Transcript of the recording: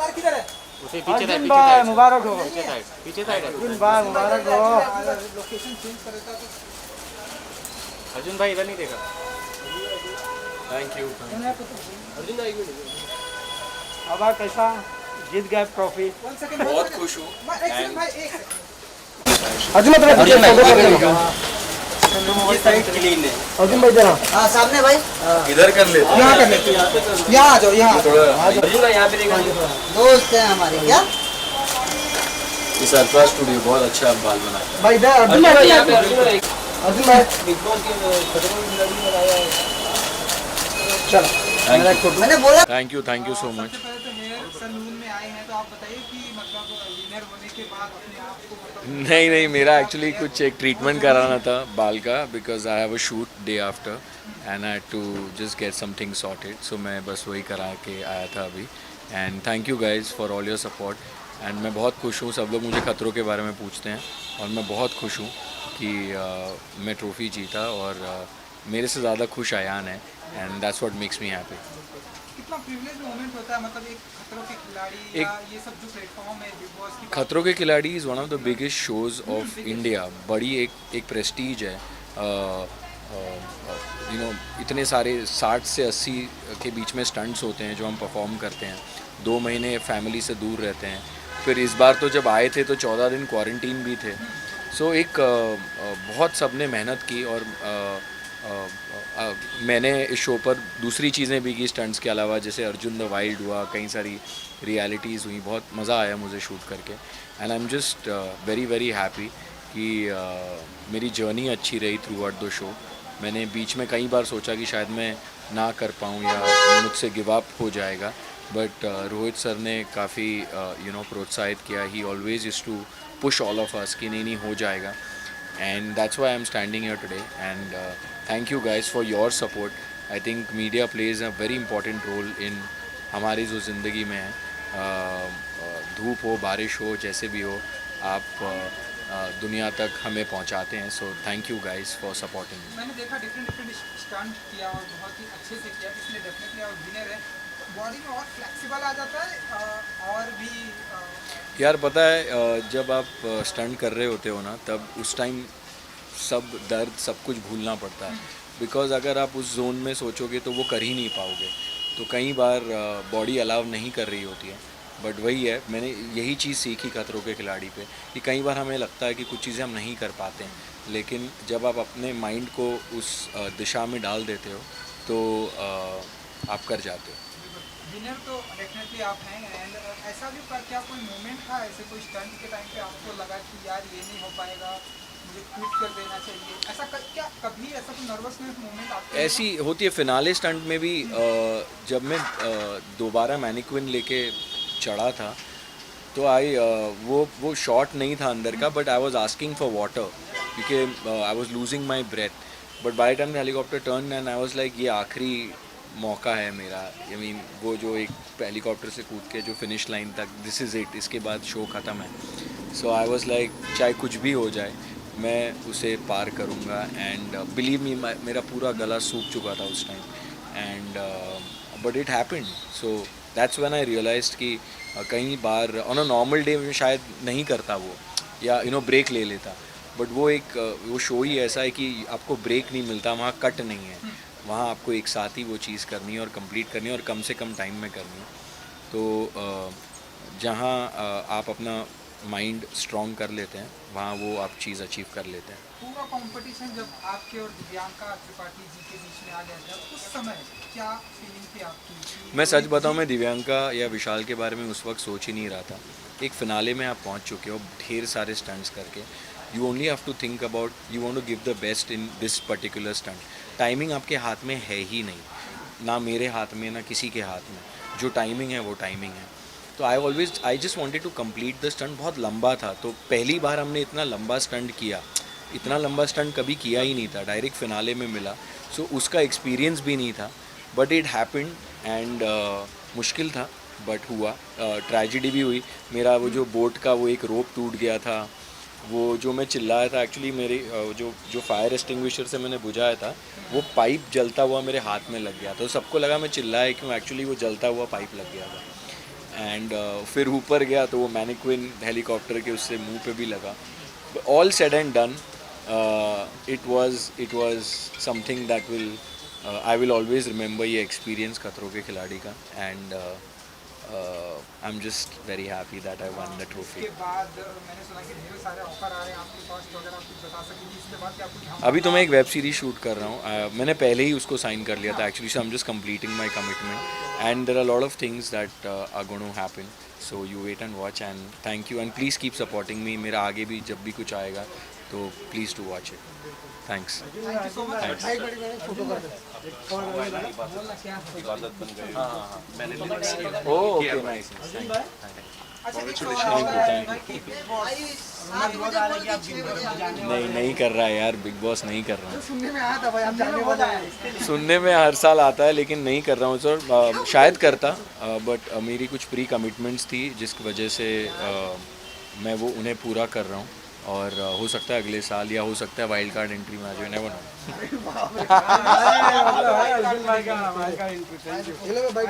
उसे पीछे अर्जुन भाई मुबारक हो। पीछे साइड है। अर्जुन भाई मुबारक हो। लोकेशन चेंज करे था तो अर्जुन भाई इधर नहीं देखा। Thank you. अर्जुन भाई को अब कैसा जीत गए ट्रॉफी। 1 सेकंड बहुत खुश हूँ। भाई एक अर्जुन भाई ये साइड क्लीन है। अर्जुन भाई देना। हां सामने भाई इधर कर ले। यहां कर लेते यहां आ जाओ यहां थोड़ा अर्जुन भाई यहां पे देखा दोस्त है हमारे क्या इस अल्ट्रा स्टूडियो बहुत अच्छा बाल बनाया। भाई इधर अर्जुन भाई यहां पे अर्जुन भाई बिग बॉस के खतरों में खिलाड़ी में आया है। चलो मैंने बोला थैंक यू सो मच। सबसे पहले तो हेयर सैलून में आए हैं तो आप बताइए कि मतलब विनर होने के बाद अपने आप को मतलब नहीं मेरा एक्चुअली कुछ एक ट्रीटमेंट कराना था बाल का because I have a shoot day after and I had to just get something sorted so मैं बस वही करा के आया था अभी and thank you guys for all your support and मैं बहुत खुश हूँ। सब लोग मुझे खतरों के बारे में पूछते हैं और मैं बहुत खुश हूँ कि मैं ट्रॉफ़ी जीता और मेरे से ज़्यादा खुश अयान है and that's what makes me happy. कितना प्रिविलेज मोमेंट होता है मतलब एक खतरों के खिलाड़ी या ये सब जो प्लेटफॉर्म है बिग बॉस की खतरों के खिलाड़ी is one of the biggest shows of India. बड़ी एक प्रेस्टीज है। यू नो इतने सारे 60 से 80 के बीच में स्टंट्स होते हैं जो हम परफॉर्म करते हैं। 2 महीने फैमिली से दूर रहते हैं। फिर इस बार तो जब आए थे तो 14 दिन क्वारंटीन भी थे। सो एक बहुत सबने मेहनत की और मैंने इस शो पर दूसरी चीज़ें भी की स्टंट्स के अलावा, जैसे अर्जुन द वाइल्ड हुआ, कई सारी रियलिटीज़ हुई। बहुत मज़ा आया मुझे शूट करके and I am just very very happy कि मेरी जर्नी अच्छी रही थ्रू आउट द शो। मैंने बीच में कई बार सोचा कि शायद मैं ना कर पाऊँ या मुझसे गिव अप हो जाएगा, बट रोहित सर ने काफ़ी प्रोत्साहित किया। He always is to push all of us कि नहीं हो जाएगा and that's why I'm standing here today and thank you guys for your support. I think media plays a very important role in हमारी जो ज़िंदगी में है। धूप हो बारिश हो जैसे भी हो आप दुनिया तक हमें पहुंचाते हैं। So thank you guys for supporting. मैंने देखा डिफरेंट स्टंट किया और बहुत ही अच्छे से किया, इसलिए डेफिनेटली आप विनर है। बॉडी में और फ्लेक्सिबल आ जाता है और भी यार पता है जब आप स्टंट कर रहे होते हो ना तब उस टाइम सब दर्द सब कुछ भूलना पड़ता है बिकॉज़ अगर आप उस जोन में सोचोगे तो वो कर ही नहीं पाओगे। तो कई बार बॉडी अलाउ नहीं कर रही होती है, बट वही है मैंने यही चीज़ सीखी खतरों के खिलाड़ी पे कि कई बार हमें लगता है कि कुछ चीज़ें हम नहीं कर पाते हैं, लेकिन जब आप अपने माइंड को उस दिशा में डाल देते हो तो आप कर जाते हो। विनर तो डेफिनेटली आप हैं एंड ऐसा भी पर क्या कोई मोमेंट था ऐसे कोई स्टंट के टाइम पे आपको लगा कि यार ये नहीं हो पाएगा, मुझे क्विट कर देना चाहिए, ऐसा क्या कभी ऐसा कोई नर्वसनेस मोमेंट आपको ऐसी होती है फिनाले स्टंट में भी। जब मैं दोबारा मैनिक्विन लेके चढ़ा था तो वो शॉट नहीं था अंदर का, but I was asking for water क्योंकि I was losing my breath, but by time helicopter turn and I was like ये आखिरी मौका है मेरा। आई मीन वो जो एक हेलीकॉप्टर से कूद के जो फिनिश लाइन तक, दिस इज़ इट, इसके बाद शो ख़त्म है। सो आई वाज लाइक चाहे कुछ भी हो जाए मैं उसे पार करूँगा एंड बिलीव मी मेरा पूरा गला सूख चुका था उस time and but it happened. So that's when I realised कि कई बार ऑन अ नॉर्मल डे में शायद नहीं करता वो या ब्रेक ले लेता, बट वो शो ही ऐसा है कि आपको ब्रेक नहीं मिलता, वहाँ कट नहीं है, वहाँ आपको एक साथ ही वो चीज़ करनी है और कंप्लीट करनी है और कम से कम टाइम में करनी है। तो जहाँ आप अपना माइंड स्ट्रॉन्ग कर लेते हैं वहाँ वो आप चीज़ अचीव कर लेते हैं। पूरा कंपटीशन जब आपके और दिव्यांका त्रिपाठी जी के बीच में आ गया था उस समय क्या फीलिंग थी आपकी? मैं सच बताऊँ, मैं दिव्यांका या विशाल के बारे में उस वक्त सोच ही नहीं रहा था। एक फिनाले में आप पहुँच चुके हो ढेर सारे स्टंट्स करके, you only have to think about you want to give the best in this particular stunt. Timing आपके हाथ में है ही नहीं, ना मेरे हाथ में ना किसी के हाथ में। जो टाइमिंग है वो टाइमिंग है। तो I just wanted to complete the stunt. बहुत लंबा था, तो पहली बार हमने इतना लंबा स्टंट किया, इतना लंबा स्टंट कभी किया ही नहीं था, डायरेक्ट फिनाले में मिला। सो उसका एक्सपीरियंस भी नहीं था, बट इट हैपेंड एंड मुश्किल था बट हुआ। ट्रेजेडी भी हुई। मेरा वो जो बोट का वो एक रोप टूट गया था, वो जो मैं चिल्लाया था एक्चुअली मेरे जो फायर एक्सटिंग्विशर से मैंने बुझाया था वो पाइप जलता हुआ मेरे हाथ में लग गया, तो सबको लगा मैं चिल्लाया क्यों, एक्चुअली वो जलता हुआ पाइप लग गया था। एंड फिर ऊपर गया तो वो मैनिक्विन हेलीकॉप्टर के उससे मुंह पे भी लगा. All said and done, it was something that will I will always remember ये एक्सपीरियंस खतरों के खिलाड़ी का. And I am just very happy that I one the trophy. उसके बाद मैंने सुना कि ढेर सारे ऑफर आ रहे हैं आपके पास, तो अगर आप कुछ बता सकेंगे इसके बाद क्या कुछ हम अभी तो मैं एक वेब सीरीज शूट कर रहा हूँ. मैंने पहले ही उसको साइन कर लिया था actually, so I am just completing my commitment and there are lot of things that are going to happen. So you wait and watch and thank you and please keep supporting me. मेरा आगे भी जब भी कुछ आएगा तो please to watch it. Thanks. Thank you so much. Okay nice. अच्छा एक नहीं कर रहा है यार, बिग बॉस नहीं कर रहा हूँ. सुनने में आया था भाई, आप जाने वाला है. सुनने में हर साल आता है लेकिन नहीं कर रहा हूँ सर. शायद करता बट मेरी कुछ प्री कमिटमेंट्स थी जिसकी वजह से मैं वो उन्हें पूरा कर रहा हूँ. और हो सकता है अगले साल या हो सकता है वाइल्ड कार्ड एंट्री में आ जाए, नेवर नो. ये लो भाई.